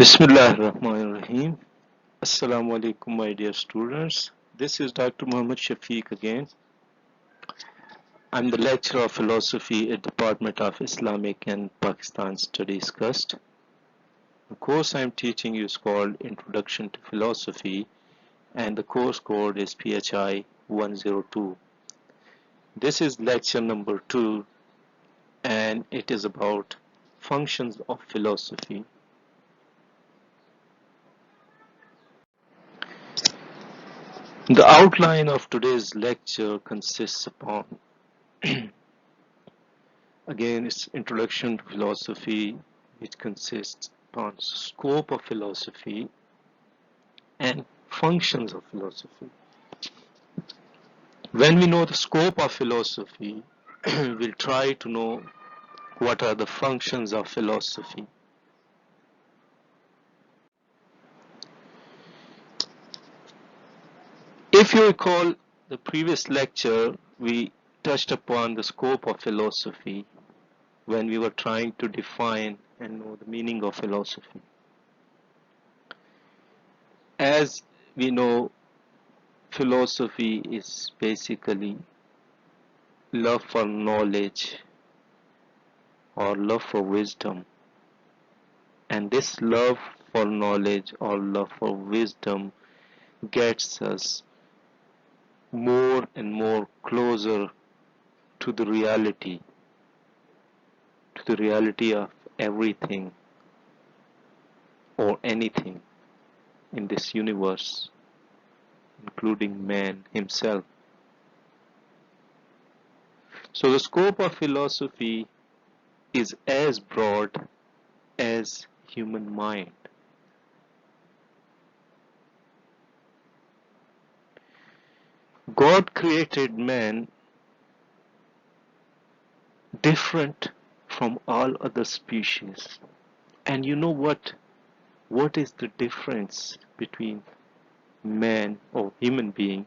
Bismillahirrahmanirrahim. Assalamu alaikum, my dear students. This is Dr. Muhammad Shafiq again. I'm the lecturer of philosophy at Department of Islamic and Pakistan Studies Cust. The course I'm teaching you is called Introduction to Philosophy, and the course code is PHI 102. This is lecture number 2, and it is about functions of philosophy. The outline of today's lecture consists upon again its introduction to philosophy, which consists upon scope of philosophy and functions of philosophy. When we know the scope of philosophy, we'll try to know what are the functions of philosophy. If you recall the previous lecture, we touched upon the scope of philosophy when we were trying to define and know the meaning of philosophy. As we know, philosophy is basically love for knowledge or love for wisdom, and this love for knowledge or love for wisdom gets us more and more closer to the reality of everything or anything in this universe, including man himself. So the scope of philosophy is as broad as human mind. God created man different from all other species. And you know what? What is the difference between man or human being?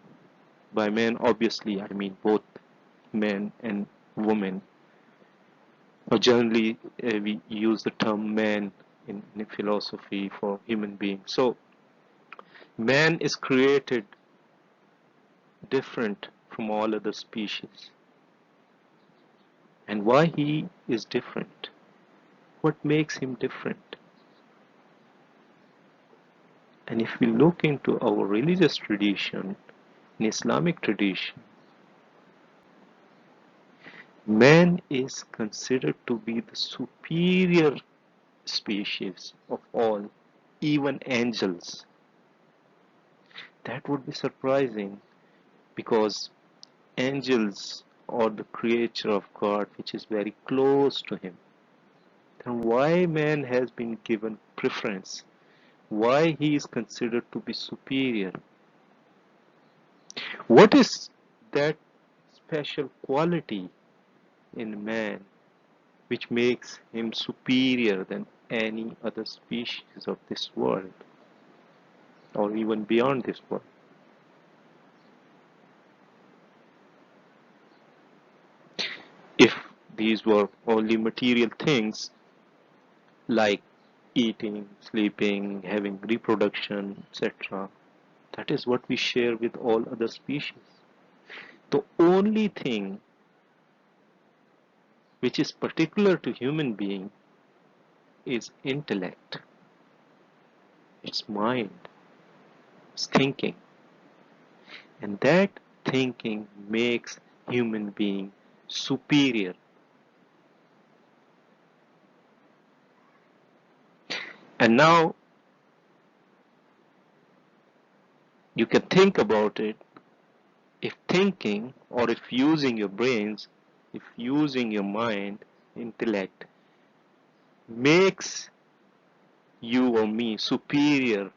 By man, obviously, I mean both men and women. Or generally, we use the term man in philosophy for human being. So, man is created different from all other species. And why he is different? What makes him different? And if we look into our religious tradition, in Islamic tradition, man is considered to be the superior species of all, even angels. That would be surprising because angels are the creature of God which is very close to him. Then why man has been given preference? Why he is considered to be superior? What is that special quality in man which makes him superior than any other species of this world or even beyond this world? If these were only material things like eating, sleeping, having reproduction, etc., that is what we share with all other species. The only thing which is particular to human being is intellect, its mind, its thinking. And that thinking makes human being superior. And now you can think about it. If thinking or if using your brains, if using your mind, intellect, makes you or me superior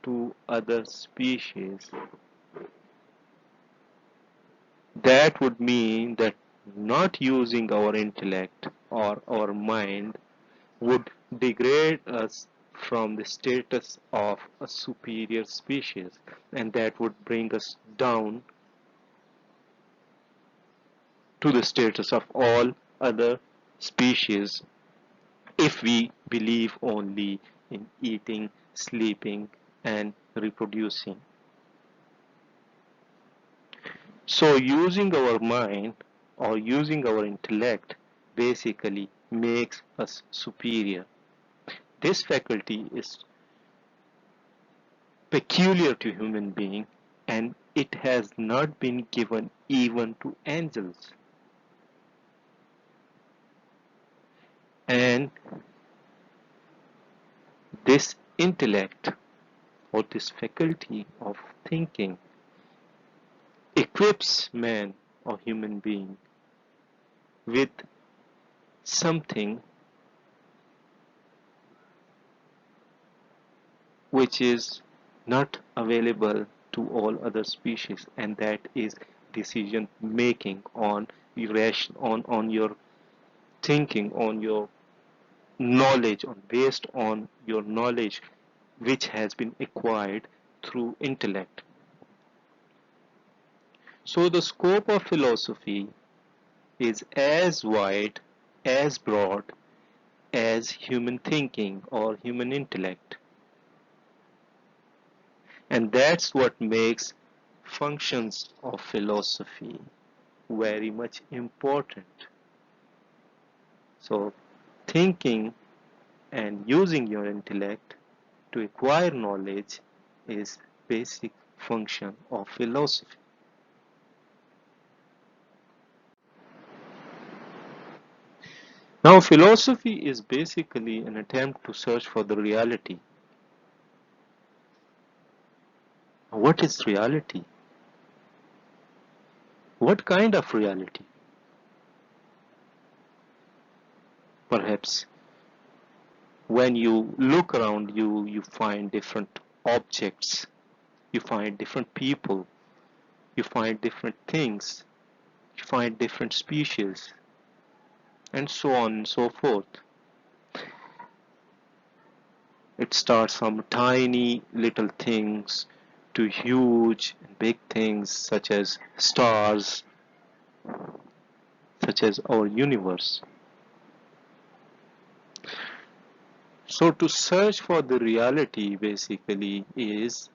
to other species, that would mean that not using our intellect or our mind would degrade us from the status of a superior species, and that would bring us down to the status of all other species if we believe only in eating, sleeping, and reproducing. So using our mind or using our intellect basically makes us superior. This faculty is peculiar to human being and it has not been given even to angels. And this intellect or this faculty of thinking equips man or human being with something which is not available to all other species, and that is decision making on on your thinking, on your knowledge, on based on your knowledge which has been acquired through intellect. So the scope of philosophy is as wide, as broad as human thinking or human intellect. And that's what makes functions of philosophy very much important. So thinking and using your intellect to acquire knowledge is basic function of philosophy. Now philosophy is basically an attempt to search for the reality. What is reality? What kind of reality? Perhaps when you look around you, you find different objects, you find different people, you find different things, you find different species, and so on and so forth. It starts from tiny little things to huge and big things such as stars, such as our universe. So to search for the reality basically is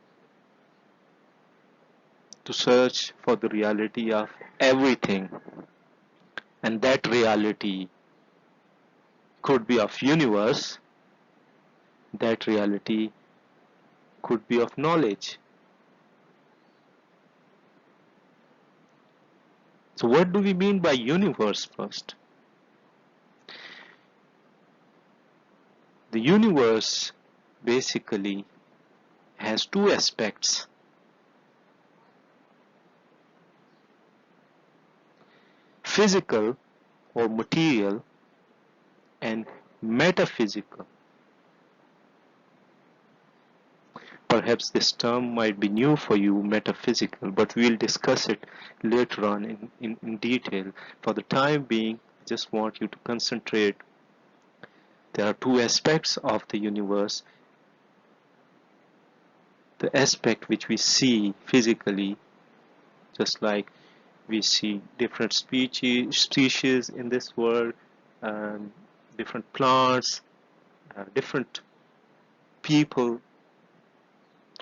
to search for the reality of everything, and that reality could be of universe, that reality could be of knowledge. So what do we mean by universe first? The universe basically has two aspects: physical or material and metaphysical. Perhaps this term might be new for you, metaphysical, but we'll discuss it later on in detail. For the time being, I just want you to concentrate. There are two aspects of the universe: the aspect which we see physically, just like we see different species in this world, um, different plants, different people,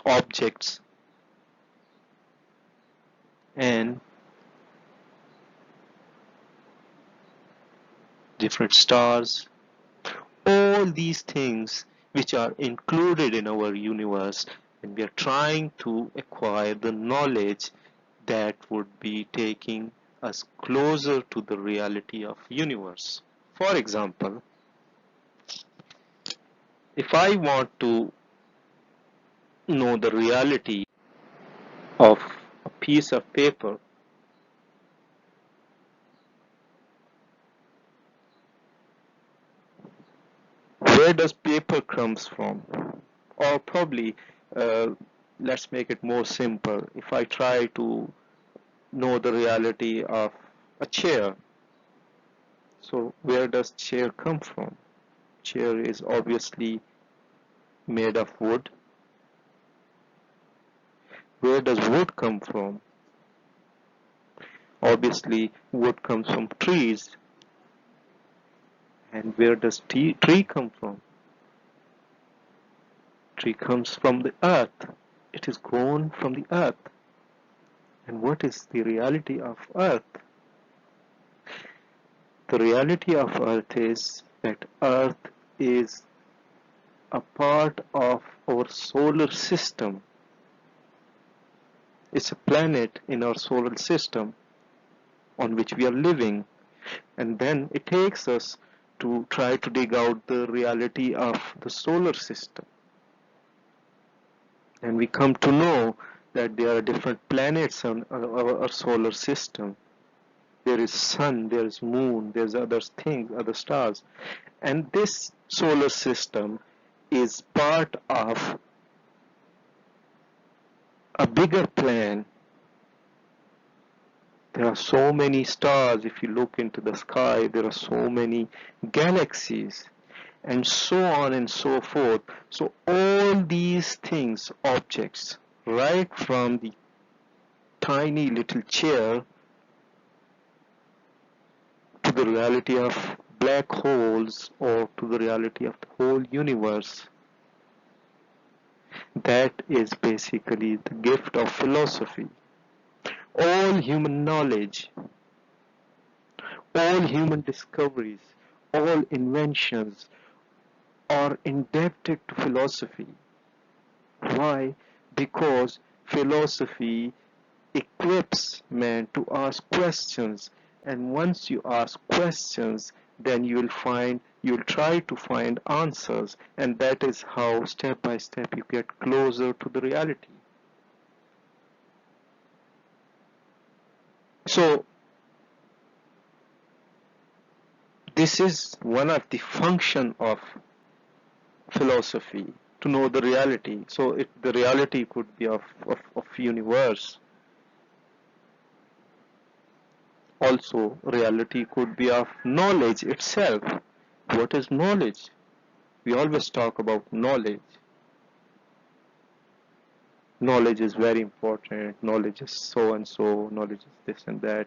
objects, and different stars. All these things which are included in our universe, and we are trying to acquire the knowledge that would be taking us closer to the reality of universe. For example, if I want to know the reality of a piece of paper, where does paper comes from? Or probably, uh, let's make it more simple. If I try to know the reality of a chair, so where does chair come from? Chair is obviously made of wood. Where does wood come from? Obviously, wood comes from trees, And where does tree come from? Tree comes from the earth. It is grown from the earth. And what is the reality of earth? The reality of earth is that earth is a part of our solar system. It's a planet in our solar system on which we are living. And then it takes us to try to dig out the reality of the solar system. And we come to know that there are different planets on our solar system. There is sun, there is moon, there's other things, other stars. And this solar system is part of a bigger plan. There are so many stars. If you look into the sky, there are so many galaxies, and so on and so forth. So all these things, objects, right from the tiny little chair to the reality of black holes or to the reality of the whole universe, that is basically the gift of philosophy. All human knowledge, all human discoveries, all inventions are indebted to philosophy. Why? Because philosophy equips man to ask questions, and once you ask questions, then you'll try to find answers, and that is how step by step you get closer to the reality. So this is one of the function of philosophy, to know the reality. So the reality could be of universe. Also, reality could be of knowledge itself. What is knowledge? We always talk about knowledge. Knowledge is very important. Knowledge is so and so. Knowledge is this and that.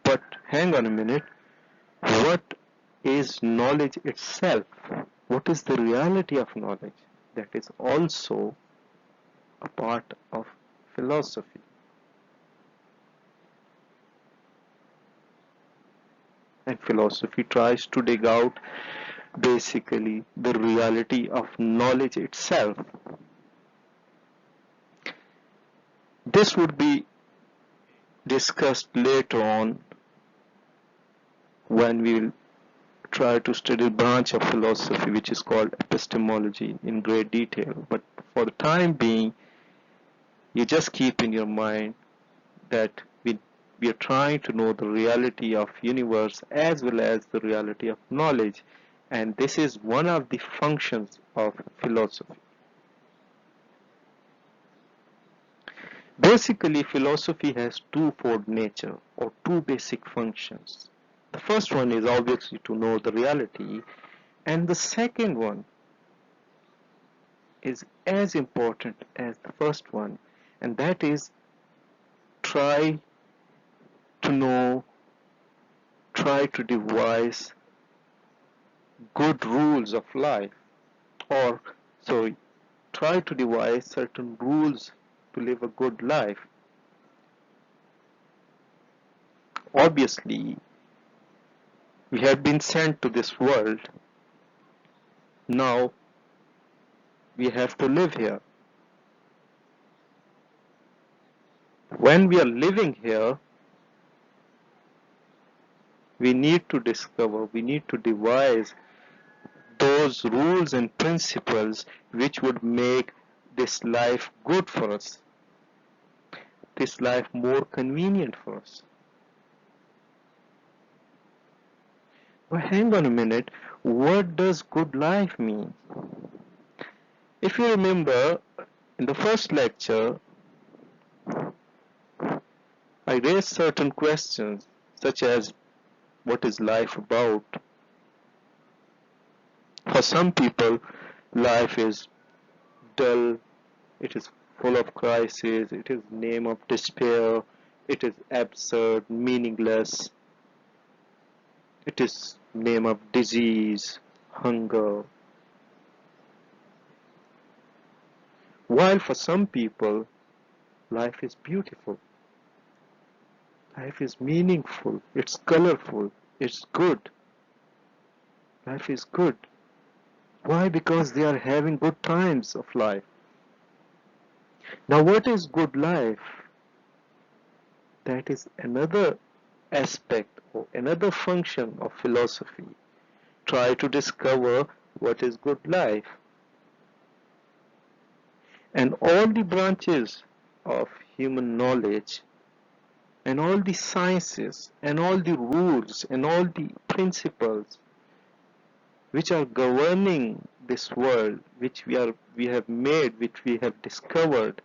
But hang on a minute. What is knowledge itself? What is the reality of knowledge? That is also a part of philosophy. And philosophy tries to dig out basically the reality of knowledge itself. This would be discussed later on when we will try to study a branch of philosophy which is called epistemology in great detail. But for the time being, you just keep in your mind that we are trying to know the reality of universe as well as the reality of knowledge, and this is one of the functions of philosophy. Basically, philosophy has twofold nature or two basic functions. The first one is obviously to know the reality, and the second one is as important as the first one, and that is try to know, try to devise good rules of life, or sorry, try to devise certain rules to live a good life. Obviously, we have been sent to this world. Now we have to live here. When we are living here, we need to discover, we need to devise those rules and principles which would make this life good for us, this life more convenient for us. But hang on a minute, what does good life mean? If you remember, in the first lecture, I raised certain questions such as what is life about? For some people, life is dull, it is full of crises, it is name of despair, it is absurd, meaningless, it is name of disease, hunger. While for some people, life is beautiful, life is meaningful, it's colorful, it's good, life is good. Why? Because they are having good times of life. Now, what is good life? That is another aspect or another function of philosophy. Try to discover what is good life. And all the branches of human knowledge and all the sciences and all the rules and all the principles which are governing this world, which we have made, which we have discovered,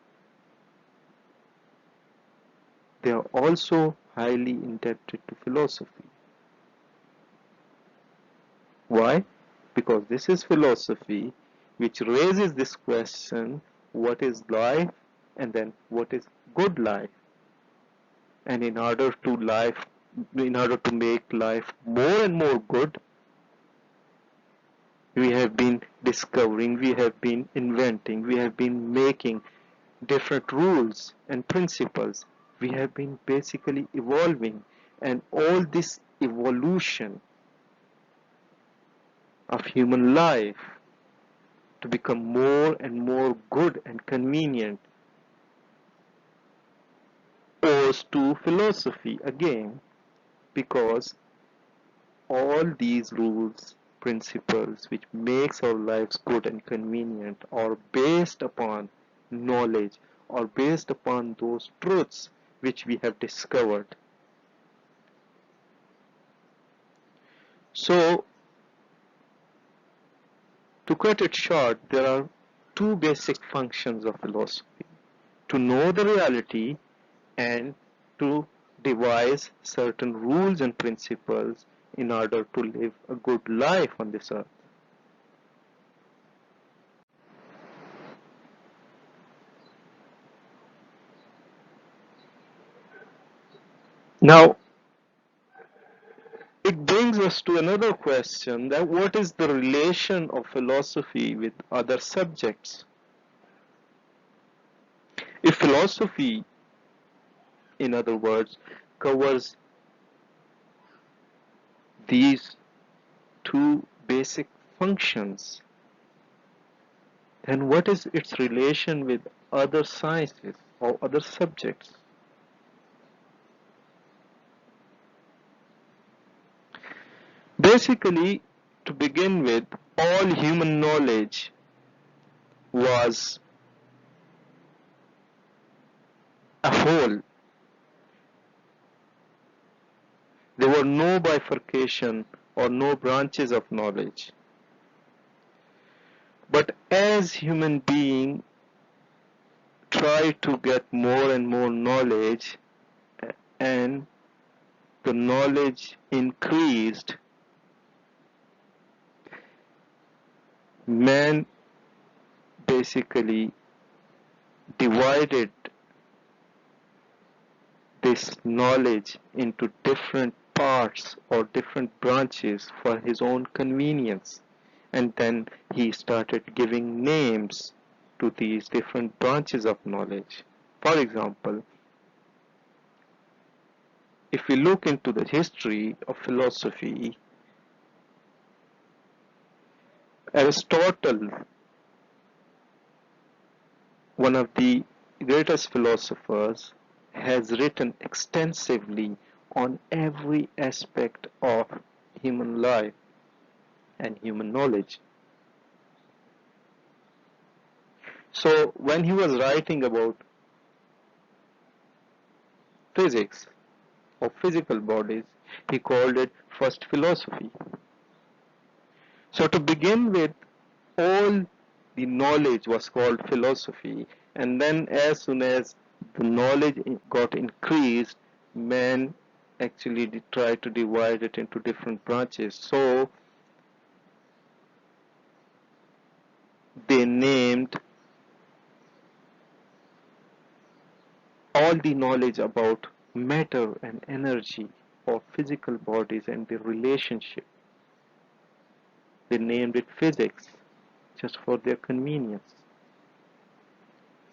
they are also highly indebted to philosophy. Why? Because this is philosophy which raises this question, what is life, and then what is good life? And in order to make life more and more good, we have been discovering, we have been inventing, we have been making different rules and principles. We have been basically evolving, and all this evolution of human life to become more and more good and convenient owes to philosophy again, because all these rules, principles which makes our lives good and convenient are based upon knowledge or based upon those truths which we have discovered. So, to cut it short, there are two basic functions of philosophy: to know the reality and to devise certain rules and principles in order to live a good life on this earth. Now, it brings us to another question, that what is the relation of philosophy with other subjects? If philosophy, in other words, covers these two basic functions, then what is its relation with other sciences or other subjects? Basically, to begin with, all human knowledge was a whole. There were no bifurcation or no branches of knowledge. But as human beings try to get more and more knowledge, and the knowledge increased, man basically divided this knowledge into different parts or different branches for his own convenience. And then he started giving names to these different branches of knowledge. For example, if we look into the history of philosophy, Aristotle, one of the greatest philosophers, has written extensively on every aspect of human life and human knowledge. So when he was writing about physics or physical bodies, he called it first philosophy. So to begin with, all the knowledge was called philosophy, and then as soon as the knowledge got increased, man actually tried to divide it into different branches. So they named all the knowledge about matter and energy or physical bodies and their relationship. They named it physics just for their convenience.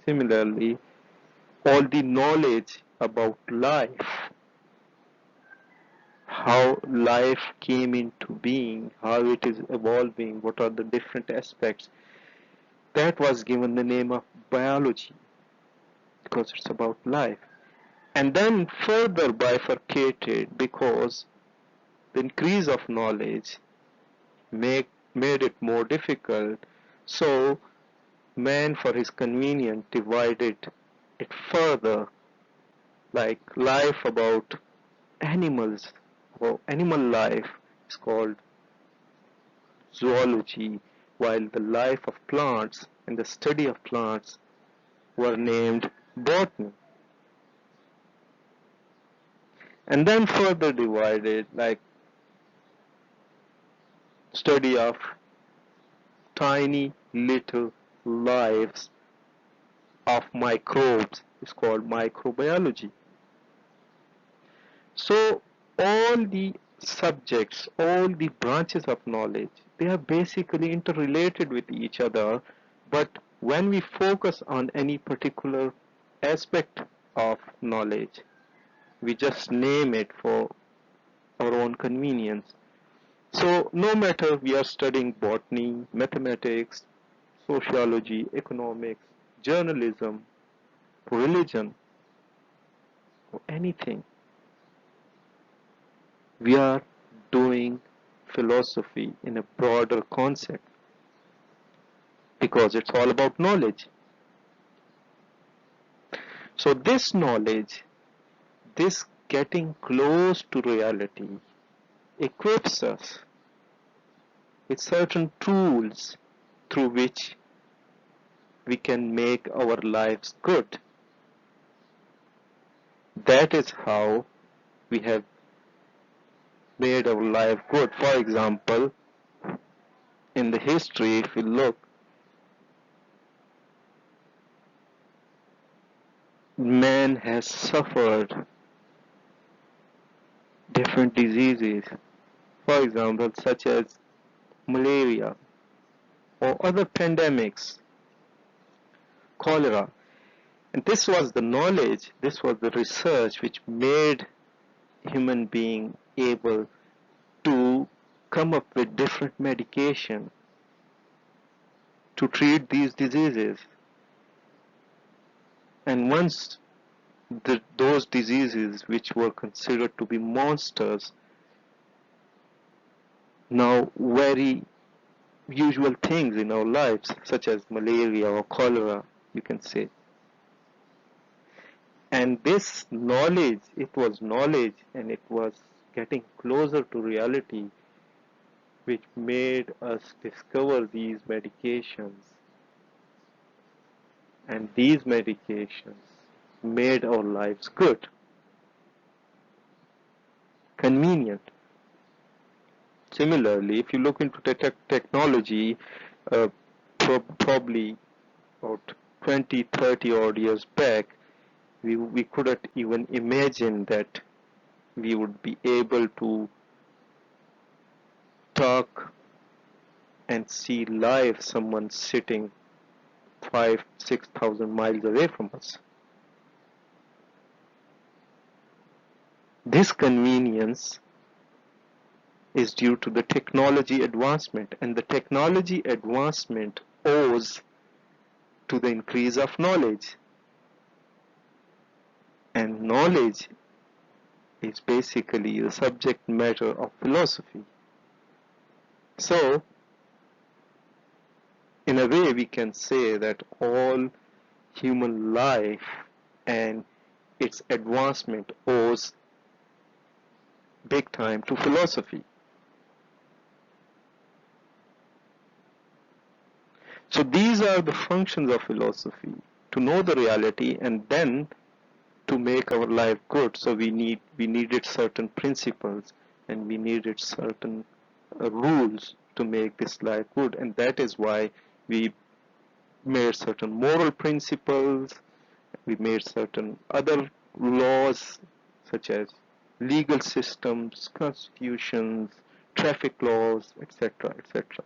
Similarly, all the knowledge about life, how life came into being, how it is evolving, what are the different aspects, that was given the name of biology because it's about life. And then further bifurcated because the increase of knowledge made it more difficult. So man, for his convenience, divided it further, like life about animals or animal life is called zoology, while the life of plants and the study of plants were named botany. And then further divided, like study of tiny little lives of microbes is called microbiology. So all the subjects, all the branches of knowledge, they are basically interrelated with each other, but when we focus on any particular aspect of knowledge, we just name it for our own convenience. So no matter we are studying botany, mathematics, sociology, economics, journalism, religion, or anything, we are doing philosophy in a broader concept because it's all about knowledge. So this knowledge, this getting close to reality, equips us with certain tools through which we can make our lives good. That is how we have made our life good. For example, in the history, if you look, man has suffered different diseases, for example, such as malaria or other pandemics, cholera. And this was the knowledge, this was the research which made human being able to come up with different medication to treat these diseases. And once those diseases which were considered to be monsters, now very usual things in our lives, such as malaria or cholera, you can say. And this knowledge, it was knowledge and it was getting closer to reality, which made us discover these medications. And these medications made our lives good, convenient. Similarly, if you look into technology, uh, probably about 20, 30 odd years back, we couldn't even imagine that we would be able to talk and see live someone sitting 5, 6,000 miles away from us. This convenience is due to the technology advancement, and the technology advancement owes to the increase of knowledge. And knowledge is basically the subject matter of philosophy. So, in a way, we can say that all human life and its advancement owes big time to philosophy. So these are the functions of philosophy: to know the reality and then to make our life good. So we needed certain principles and we needed certain rules to make this life good, and that is why we made certain moral principles, we made certain other laws such as legal systems, constitutions, traffic laws, etc., etc.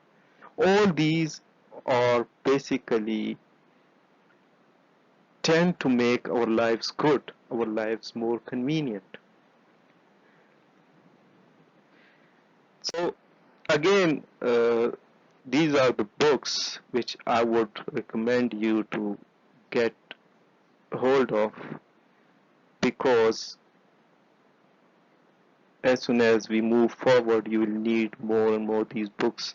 All these are basically tend to make our lives good, our lives more convenient. So again, these are the books which I would recommend you to get hold of, because as soon as we move forward, you will need more and more these books.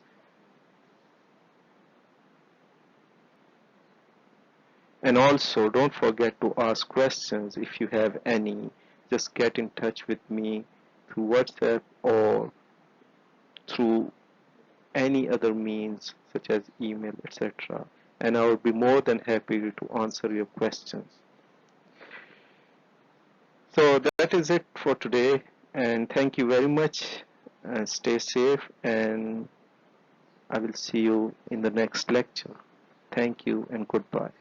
And also, don't forget to ask questions if you have any. Just get in touch with me through WhatsApp or through any other means such as email, etc. And I will be more than happy to answer your questions. So that is it for today, and thank you very much, and stay safe, and I will see you in the next lecture. Thank you and goodbye.